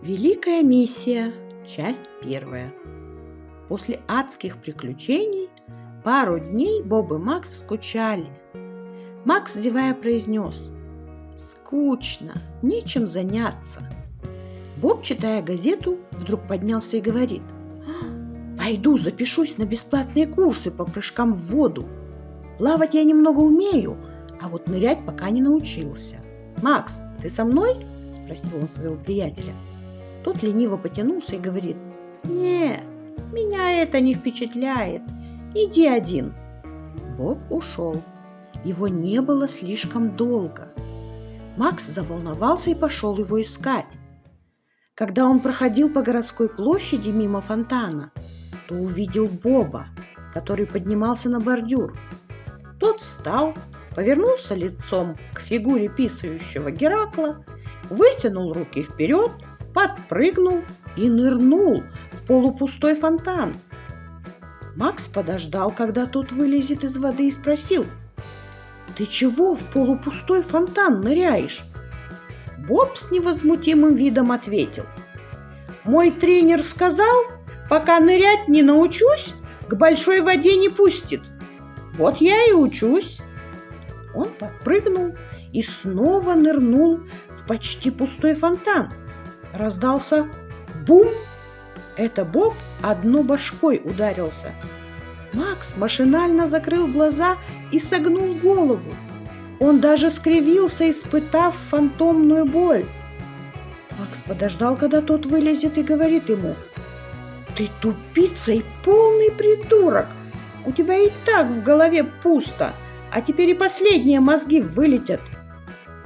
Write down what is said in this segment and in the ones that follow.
Великая миссия. Часть первая. После адских приключений пару дней Боб и Макс скучали. Макс, зевая, произнес: «Скучно, нечем заняться». Боб, читая газету, вдруг поднялся и говорит: «Пойду запишусь на бесплатные курсы по прыжкам в воду. Плавать я немного умею, а вот нырять пока не научился. Макс, ты со мной?» – спросил он своего приятеля. Тот лениво потянулся и говорит: «Нет, меня это не впечатляет. Иди один». Боб ушел. Его не было слишком долго. Макс заволновался и пошел его искать. Когда он проходил по городской площади мимо фонтана, то увидел Боба, который поднимался на бордюр. Тот встал, повернулся лицом к фигуре писающего Геракла, вытянул руки вперед, подпрыгнул и нырнул в полупустой фонтан. Макс подождал, когда тот вылезет из воды, и спросил: «Ты чего в полупустой фонтан ныряешь?» Боб с невозмутимым видом ответил: «Мой тренер сказал, пока нырять не научусь, к большой воде не пустит. Вот я и учусь». Он подпрыгнул и снова нырнул в почти пустой фонтан. Раздался бум! Это Боб одной башкой ударился. Макс машинально закрыл глаза и согнул голову. Он даже скривился, испытав фантомную боль. Макс подождал, когда тот вылезет, и говорит ему: «Ты тупица и полный придурок! У тебя и так в голове пусто, а теперь и последние мозги вылетят».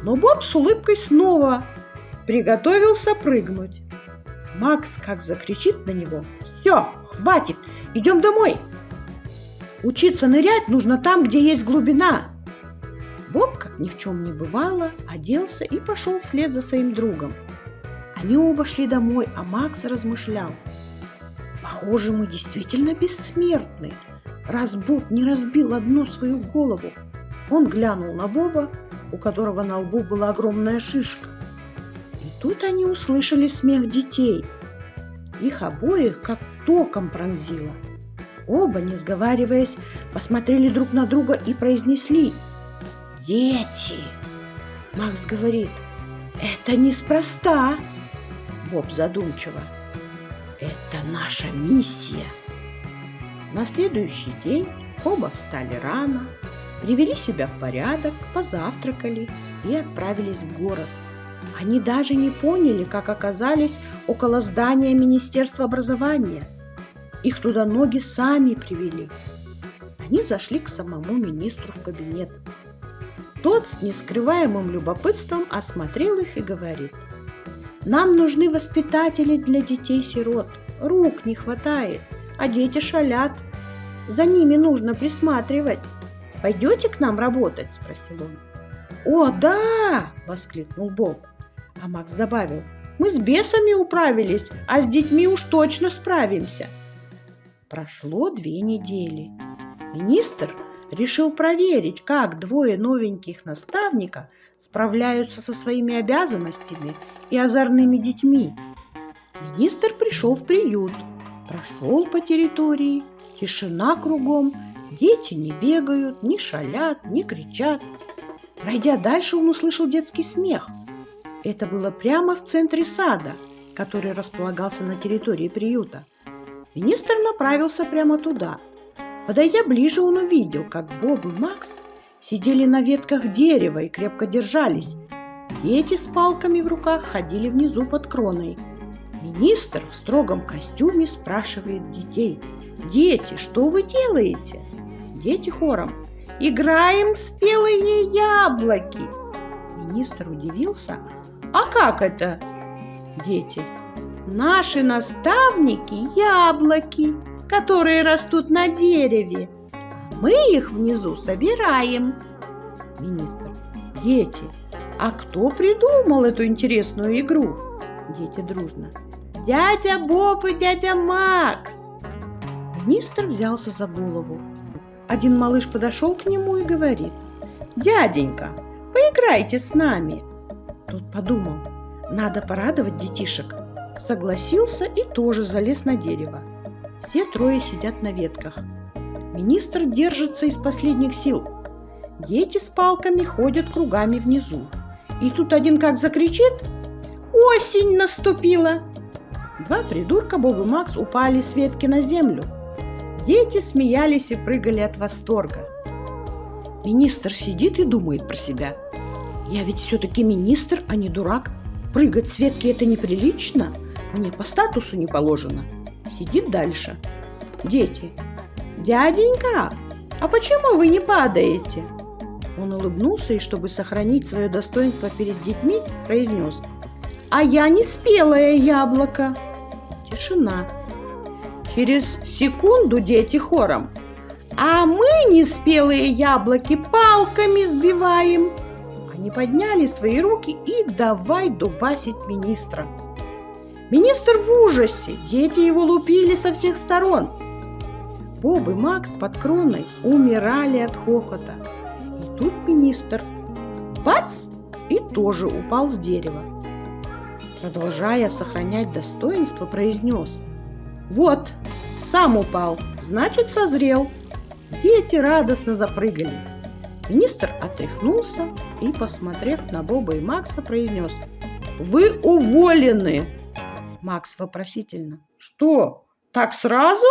Но Боб с улыбкой снова приготовился прыгнуть. Макс как закричит на него: «Все, хватит, идем домой! Учиться нырять нужно там, где есть глубина». Боб, как ни в чем не бывало, оделся и пошел вслед за своим другом. Они оба шли домой, а Макс размышлял: «Похоже, мы действительно бессмертны, раз Боб не разбил одну свою голову». Он глянул на Боба, у которого на лбу была огромная шишка. И тут они услышали смех детей. Их обоих как током пронзило. Оба, не сговариваясь, посмотрели друг на друга и произнесли: «Дети!» Макс говорит: «Это неспроста». Боб задумчиво: «Это наша миссия». На следующий день оба встали рано, привели себя в порядок, позавтракали и отправились в город. Они даже не поняли, как оказались около здания Министерства образования. Их туда ноги сами привели. Они зашли к самому министру в кабинет. Тот с нескрываемым любопытством осмотрел их и говорит: «Нам нужны воспитатели для детей-сирот. Рук не хватает, а дети шалят. За ними нужно присматривать. Пойдете к нам работать?» – спросил он. «О, да!» – воскликнул Боб. А Макс добавил: «Мы с бесами управились, а с детьми уж точно справимся». Прошло 2 недели. Министр решил проверить, как 2 новеньких наставника справляются со своими обязанностями и озорными детьми. Министр пришел в приют, прошел по территории, тишина кругом, дети не бегают, не шалят, не кричат. Пройдя дальше, он услышал детский смех. Это было прямо в центре сада, который располагался на территории приюта. Министр направился прямо туда. Подойдя ближе, он увидел, как Боб и Макс сидели на ветках дерева и крепко держались. Дети с палками в руках ходили внизу под кроной. Министр в строгом костюме спрашивает детей: «Дети, что вы делаете?» Дети хором: «Играем в спелые яблоки». Министр удивился: «А как это?» Дети: «Наши наставники – яблоки, которые растут на дереве. Мы их внизу собираем». Министр: «Дети, а кто придумал эту интересную игру?» Дети дружно: «Дядя Боб и дядя Макс». Министр взялся за голову. Один малыш подошел к нему и говорит: «Дяденька, поиграйте с нами». Тот подумал: надо порадовать детишек. согласился и тоже залез на дерево. Все трое сидят на ветках. Министр держится из последних сил. Дети с палками ходят кругами внизу. И тут один как закричит: «Осень наступила!» Два придурка, Боб и Макс, упали с ветки на землю. Дети смеялись и прыгали от восторга. Министр сидит и думает про себя: «Я ведь все-таки министр, а не дурак. Прыгать с ветки — это неприлично. Мне по статусу не положено». Сидит дальше. Дети: «Дяденька, а почему вы не падаете?» Он улыбнулся и, чтобы сохранить свое достоинство перед детьми, произнес: «А я не спелое яблоко». Тишина. Через секунду дети хором: «А мы не спелые яблоки палками сбиваем». Они подняли свои руки и давай дубасить министра. Министр в ужасе, дети его лупили со всех сторон. Боб и Макс под кроной умирали от хохота. И тут министр бац! И тоже упал с дерева. Продолжая сохранять достоинство, произнес: «Вот, сам упал, значит, созрел». Дети радостно запрыгали. Министр отряхнулся и, посмотрев на Боба и Макса, произнес: «Вы уволены!» Макс вопросительно: «Что, так сразу?»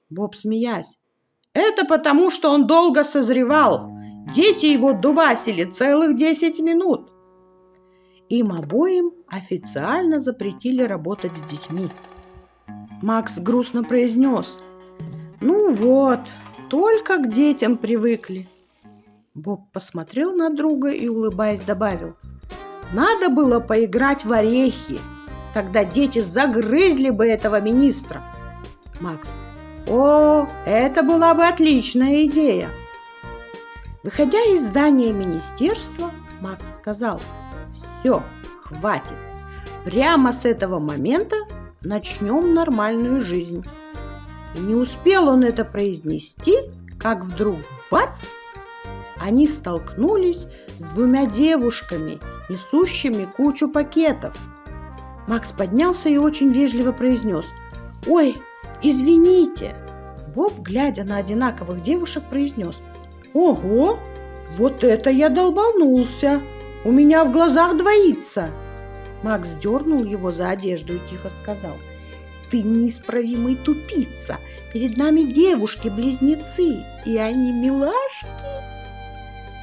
Боб, смеясь: «Это потому, что он долго созревал. Дети его дубасили целых 10 минут». Им обоим официально запретили работать с детьми. Макс грустно произнес: «Ну вот, только к детям привыкли». Боб посмотрел на друга и, улыбаясь, добавил: «Надо было поиграть в орехи. Тогда дети загрызли бы этого министра». Макс: «О, это была бы отличная идея». Выходя из здания министерства, Макс сказал: «Все, хватит. Прямо с этого момента начнем нормальную жизнь». И не успел он это произнести, как вдруг бац! Они столкнулись с двумя девушками, несущими кучу пакетов. Макс поднялся и очень вежливо произнес: «Ой, извините». Боб, глядя на одинаковых девушек, произнес: «Ого, вот это я долбанулся! У меня в глазах двоится!» Макс дернул его за одежду и тихо сказал: «Ты неисправимый тупица! Перед нами девушки-близнецы, и они милашки!»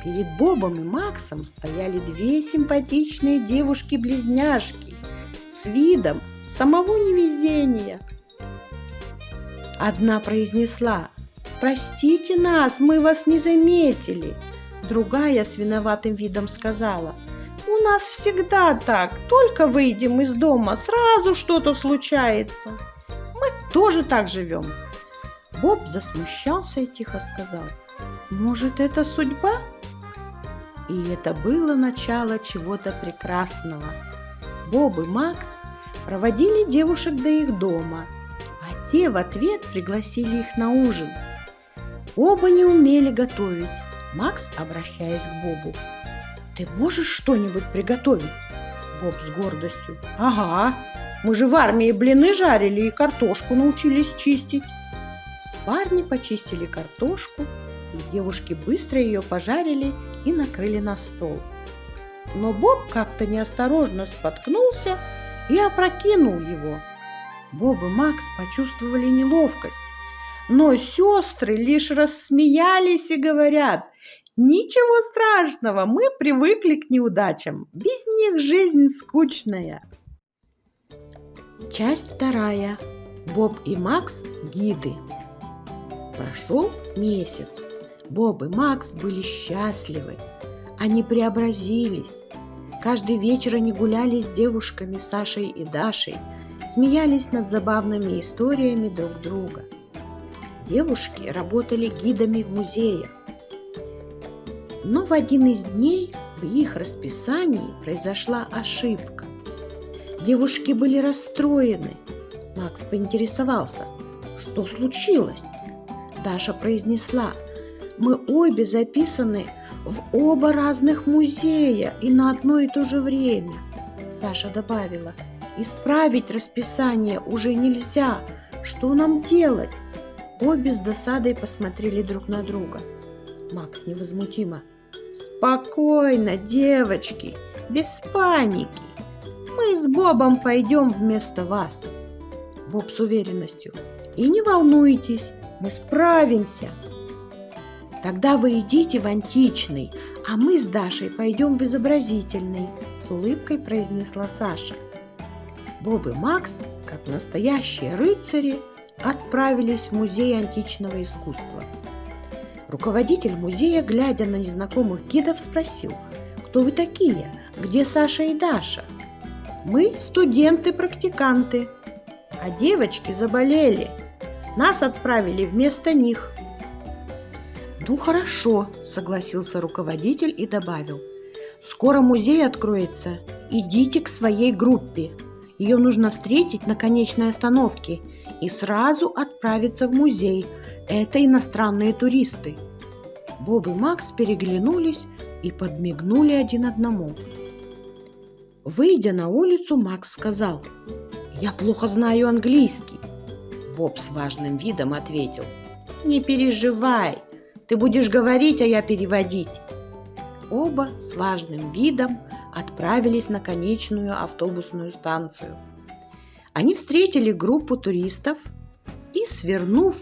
Перед Бобом и Максом стояли две симпатичные девушки-близняшки с видом самого невезения. Одна произнесла: «Простите нас, мы вас не заметили». Другая с виноватым видом сказала: «У нас всегда так, только выйдем из дома, сразу что-то случается. Мы тоже так живем». Боб засмущался и тихо сказал: «Может, это судьба?» И это было начало чего-то прекрасного. Боб и Макс проводили девушек до их дома, а те в ответ пригласили их на ужин. Оба не умели готовить. Макс, обращаясь к Бобу: «Ты можешь что-нибудь приготовить?» Боб с гордостью: «Ага, мы же в армии блины жарили и картошку научились чистить». Парни почистили картошку, и девушки быстро ее пожарили и накрыли на стол. Но Боб как-то неосторожно споткнулся и опрокинул его. Боб и Макс почувствовали неловкость, но сестры лишь рассмеялись и говорят: «Ничего страшного, мы привыкли к неудачам, без них жизнь скучная». Часть 2. Боб и Макс – гиды. Прошел месяц. Боб и Макс были счастливы. Они преобразились. Каждый вечер они гуляли с девушками Сашей и Дашей, смеялись над забавными историями друг друга. Девушки работали гидами в музеях. Но в один из дней в их расписании произошла ошибка. Девушки были расстроены. Макс поинтересовался: «Что случилось?» Даша произнесла: «Мы обе записаны в оба разных музея и на одно и то же время». Саша добавила: Исправить расписание уже нельзя. Что нам делать? Обе с досадой посмотрели друг на друга. Макс невозмутимо. Спокойно, девочки, без паники. Мы с Бобом пойдем вместо вас. Боб с уверенностью. И не волнуйтесь, мы справимся. Тогда вы идите в античный, а мы с Дашей пойдем в изобразительный, с улыбкой произнесла Саша. Боб и Макс, как настоящие рыцари, отправились в музей античного искусства. Руководитель музея, глядя на незнакомых гидов, спросил: «Кто вы такие? Где Саша и Даша?» «Мы студенты-практиканты, а девочки заболели. Нас отправили вместо них». «Ну хорошо», — согласился руководитель и добавил: «Скоро музей откроется. Идите к своей группе. Ее нужно встретить на конечной остановке и сразу отправиться в музей. Это иностранные туристы». Боб и Макс переглянулись и подмигнули один одному. Выйдя на улицу, Макс сказал: «Я плохо знаю английский». Боб с важным видом ответил: «Не переживай, ты будешь говорить, а я переводить». Оба с важным видом отправились на конечную автобусную станцию. Они встретили группу туристов и, свернув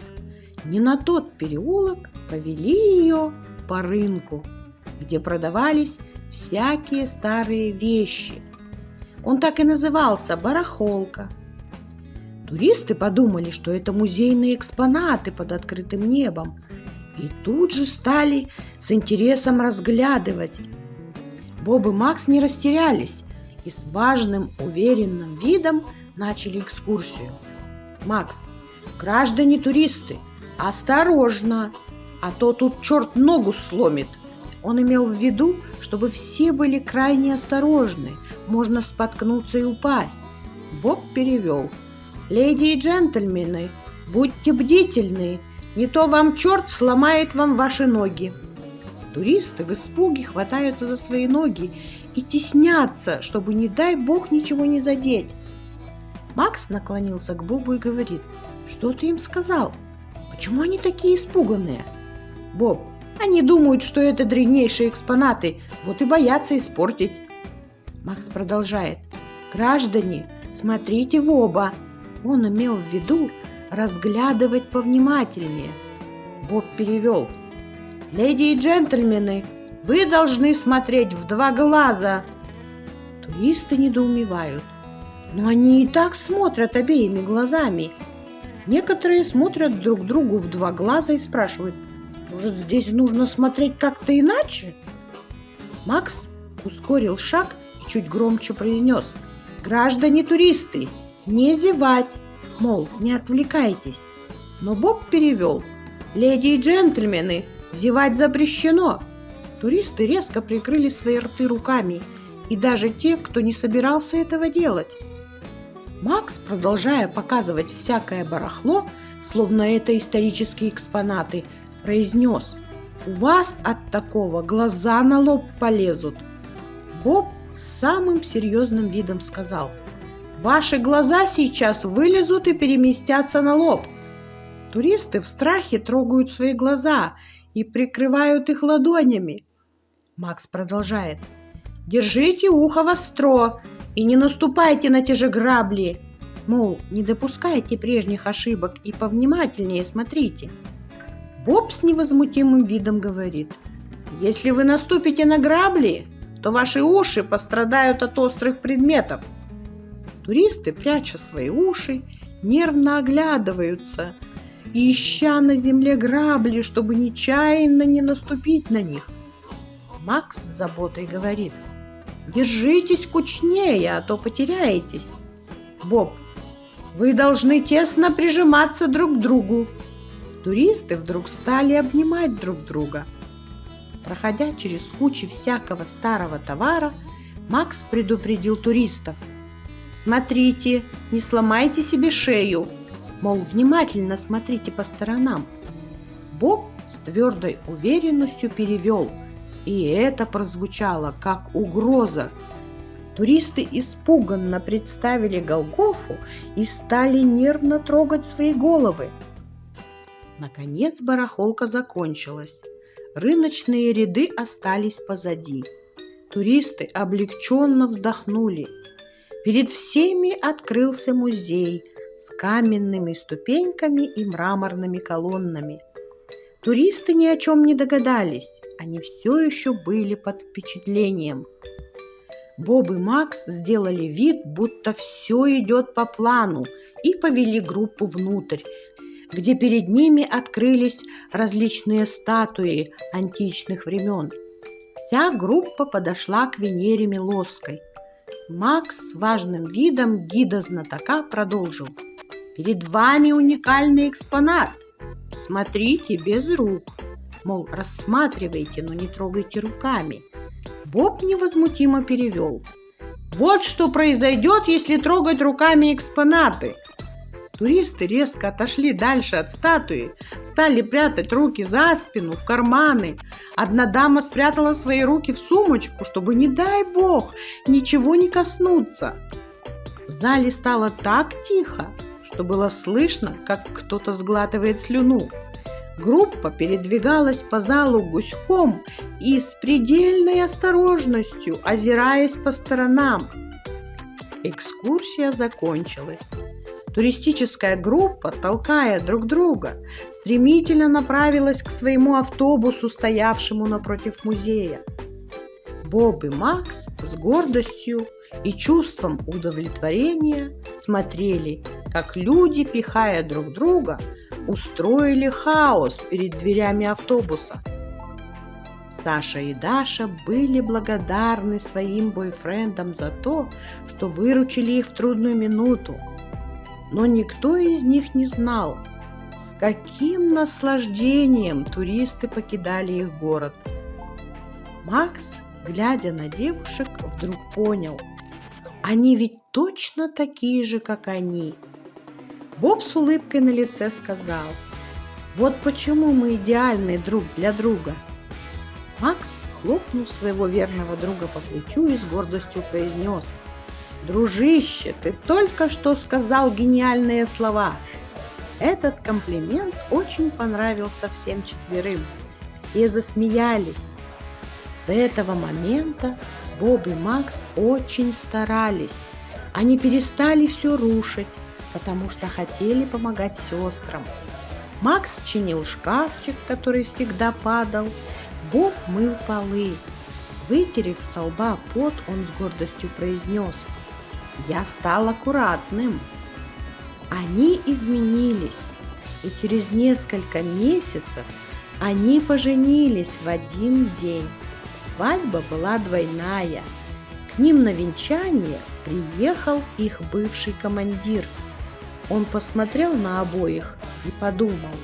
не на тот переулок, повели ее по рынку, где продавались всякие старые вещи. Он так и назывался — барахолка. Туристы подумали, что это музейные экспонаты под открытым небом, и тут же стали с интересом разглядывать. Боб и Макс не растерялись и с важным, уверенным видом начали экскурсию. «Макс, граждане-туристы, осторожно, а то тут черт ногу сломит». Он имел в виду, чтобы все были крайне осторожны, можно споткнуться и упасть. Боб перевел: «Леди и джентльмены, будьте бдительны, не то вам черт сломает вам ваши ноги». Туристы в испуге хватаются за свои ноги и теснятся, чтобы, не дай бог, ничего не задеть. Макс наклонился к Бобу и говорит: «Что ты им сказал? Почему они такие испуганные?» «Боб, они думают, что это древнейшие экспонаты, вот и боятся испортить». Макс продолжает: «Граждане, смотрите в оба». Он имел в виду разглядывать повнимательнее. Боб перевел: «Леди и джентльмены, вы должны смотреть в два глаза». Туристы недоумевают. Но они и так смотрят обеими глазами. Некоторые смотрят друг другу в два глаза и спрашивают: «Может, здесь нужно смотреть как-то иначе?» Макс ускорил шаг и чуть громче произнес: «Граждане-туристы, не зевать, мол, не отвлекайтесь». Но Боб перевел: «Леди и джентльмены, зевать запрещено». Туристы резко прикрыли свои рты руками, и даже те, кто не собирался этого делать. Макс, продолжая показывать всякое барахло, словно это исторические экспонаты, произнес: «У вас от такого глаза на лоб полезут». Боб с самым серьезным видом сказал: «Ваши глаза сейчас вылезут и переместятся на лоб». Туристы в страхе трогают свои глаза и прикрывают их ладонями. Макс продолжает: «Держите ухо востро и не наступайте на те же грабли. Мол, не допускайте прежних ошибок и повнимательнее смотрите». Боб с невозмутимым видом говорит: «Если вы наступите на грабли, то ваши уши пострадают от острых предметов». Туристы, пряча свои уши, нервно оглядываются, ища на земле грабли, чтобы нечаянно не наступить на них. Макс с заботой говорит: «Держитесь кучнее, а то потеряетесь». Боб: «Вы должны тесно прижиматься друг к другу». Туристы вдруг стали обнимать друг друга. Проходя через кучи всякого старого товара, Макс предупредил туристов: «Смотрите, не сломайте себе шею, мол, внимательно смотрите по сторонам». Боб с твердой уверенностью перевел, и это прозвучало как угроза. Туристы испуганно представили Голгофу и стали нервно трогать свои головы. Наконец барахолка закончилась. Рыночные ряды остались позади. Туристы облегченно вздохнули. Перед всеми открылся музей с каменными ступеньками и мраморными колоннами. Туристы ни о чем не догадались, они все еще были под впечатлением. Боб и Макс сделали вид, будто все идет по плану, и повели группу внутрь, где перед ними открылись различные статуи античных времен. Вся группа подошла к Венере Милосской. Макс с важным видом гида-знатока продолжил. «Перед вами уникальный экспонат. Смотрите без рук. Мол, рассматривайте, но не трогайте руками». Боб невозмутимо перевел. «Вот что произойдет, если трогать руками экспонаты». Туристы резко отошли дальше от статуи, стали прятать руки за спину, в карманы. Одна дама спрятала свои руки в сумочку, чтобы, не дай бог, ничего не коснуться. В зале стало так тихо, что было слышно, как кто-то сглатывает слюну. Группа передвигалась по залу гуськом и с предельной осторожностью, озираясь по сторонам. Экскурсия закончилась. Туристическая группа, толкая друг друга, стремительно направилась к своему автобусу, стоявшему напротив музея. Боб и Макс с гордостью и чувством удовлетворения смотрели, как люди, пихая друг друга, устроили хаос перед дверями автобуса. Саша и Даша были благодарны своим бойфрендам за то, что выручили их в трудную минуту. Но никто из них не знал, с каким наслаждением туристы покидали их город. Макс, глядя на девушек, вдруг понял, они ведь точно такие же, как они. Боб с улыбкой на лице сказал: «Вот почему мы идеальны друг для друга». Макс хлопнул своего верного друга по плечу и с гордостью произнес: «Дружище, ты только что сказал гениальные слова». Этот комплимент очень понравился всем четверым. Все засмеялись. С этого момента Боб и Макс очень старались. Они перестали все рушить, потому что хотели помогать сестрам. Макс чинил шкафчик, который всегда падал. Боб мыл полы. Вытерев со лба пот, он с гордостью произнес: «Я стал аккуратным». Они изменились, и через несколько месяцев они поженились в один день. Свадьба была двойная. К ним на венчание приехал их бывший командир. Он посмотрел на обоих и подумал: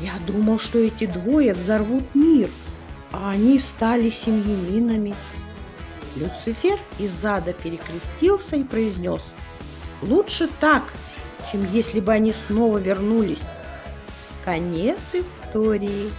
«Я думал, что эти двое взорвут мир, а они стали семьянинами». Люцифер из ада перекрестился и произнес: «Лучше так, чем если бы они снова вернулись». Конец истории.